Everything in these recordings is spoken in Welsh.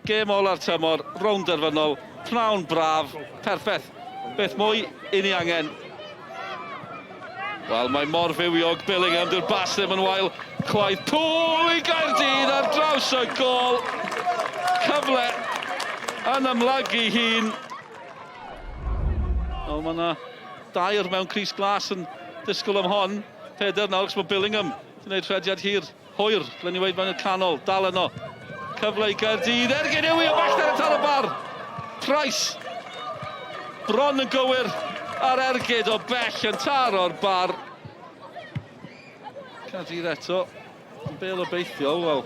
Gêm ola'r tymor, rownd derfynol, pnawn braf, perffaith. Beth mwy i ni angen. Wel, mae mor fywiog Billingham, dyw'r bas ddim yn wael chwaith. Pŵl i Caerdydd ar draws y gol. Cyfle yn ymlygu hun. O, mae yna dair mewn crys glas yn disgwyl am hon. Peder nawr, mae Billingham yn gwneud rhediad hir. Hwyr, ble ni wedi mewn y canol, dal yno. Cyfle i Caerdydd, Genero o bellter yn tar y bar. Price. Bron yn gywir ar ergyd o bell yn tar o'r bar. Caerdydd eto. Yn bel obeithiol, wel,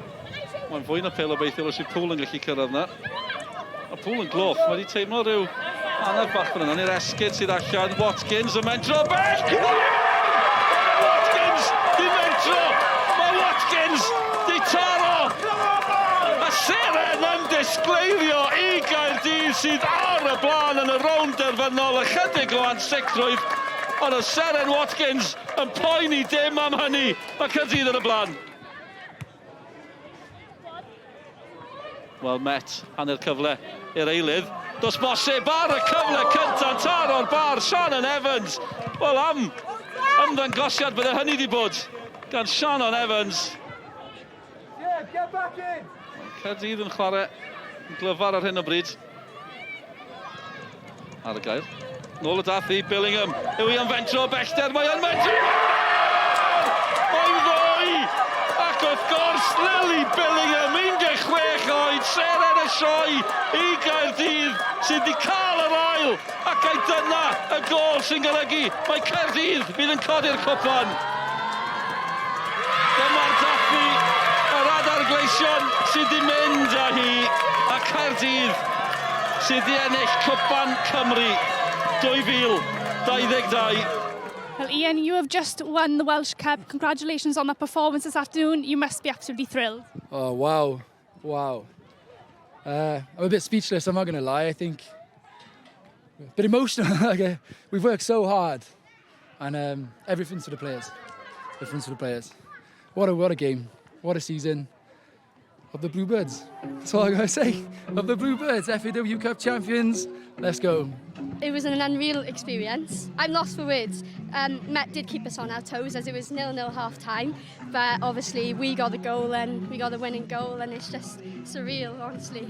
mae'n fwy na bel obeithiol os yw Pŵl yn gallu cyrraedd yna. Mae Pŵl yn gloff, mae wedi teimlo rhyw anaf bach fan yna. Ni'r esgyd sydd allan, Watkins yn mentro bell! Watkins di mentro! Mae Watkins di taro! A seren yn disgleirio i Caerdydd sydd ar y blaen yn y rownd derfynol, ychydig o ansicrwydd. Ond y seren Watkins yn poeni dim am hynny. Mae Caerdydd yn y blaen. Wel, Met, hanner cyfle i'r eilydd. Dos bosib ar y cyfle cyntaf tar o'r bar, Shannon Evans. Wel, am ymddangosiad bydde hynny wedi bod gan Shannon Evans. Caerdydd yn chwarae yn glyfar ar hyn o bryd. Ar y gair. Nôl y dath i Billingham. Yw i am fentro o bellter, mae yn mentro! O'i ddwy! Ac wrth gwrs, Lily Billingham, 16 oed, seren y sioe i Caerdydd sydd wedi cael yr ail. Ac ei dyna y gol sy'n golygu. Mae Caerdydd fydd yn codi'r cwpan. Dyma'r dathlu yr adar gleision sydd wedi mynd â hi. A Caerdydd sydd wedi ennill Cwpan Cymru 2022. Well, Ian, you have just won the Welsh Cup. Congratulations on that performance this afternoon. You must be absolutely thrilled. Oh, wow. Wow. I'm a bit speechless, I'm not going to lie. I think a bit emotional. We've worked so hard. And everything's for the players. Everything's for the players. What a game. What a season. Of the Bluebirds. That's all I gotta say. Of the Bluebirds, FAW Cup champions. Let's go. It was an unreal experience. I'm lost for words. Met did keep us on our toes as it was 0-0 half time, but obviously we got the goal and we got the winning goal, and it's just surreal, honestly.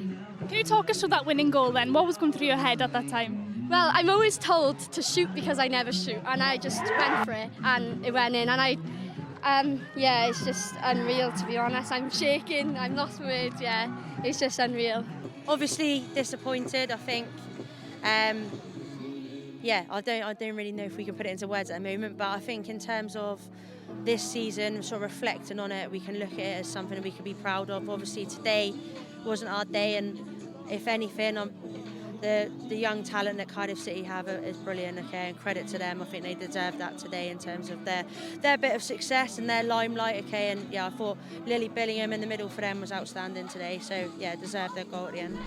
Can you talk us through that winning goal then? What was going through your head at that time? Well, I'm always told to shoot because I never shoot, and I just went for it and it went in, and yeah, it's just unreal, to be honest. I'm shaking, I'm lost for words, yeah. It's just unreal. Obviously disappointed, I think. Yeah, I don't really know if we can put it into words at the moment, but I think in terms of this season, sort of reflecting on it, we can look at it as something we can be proud of. Obviously today wasn't our day, and if anything, the young talent that Cardiff City have is brilliant, okay, and credit to them. I think they deserve that today in terms of their bit of success and their limelight, okay, and yeah, I thought Lily Billingham in the middle for them was outstanding today, so yeah, deserved their goal at the end.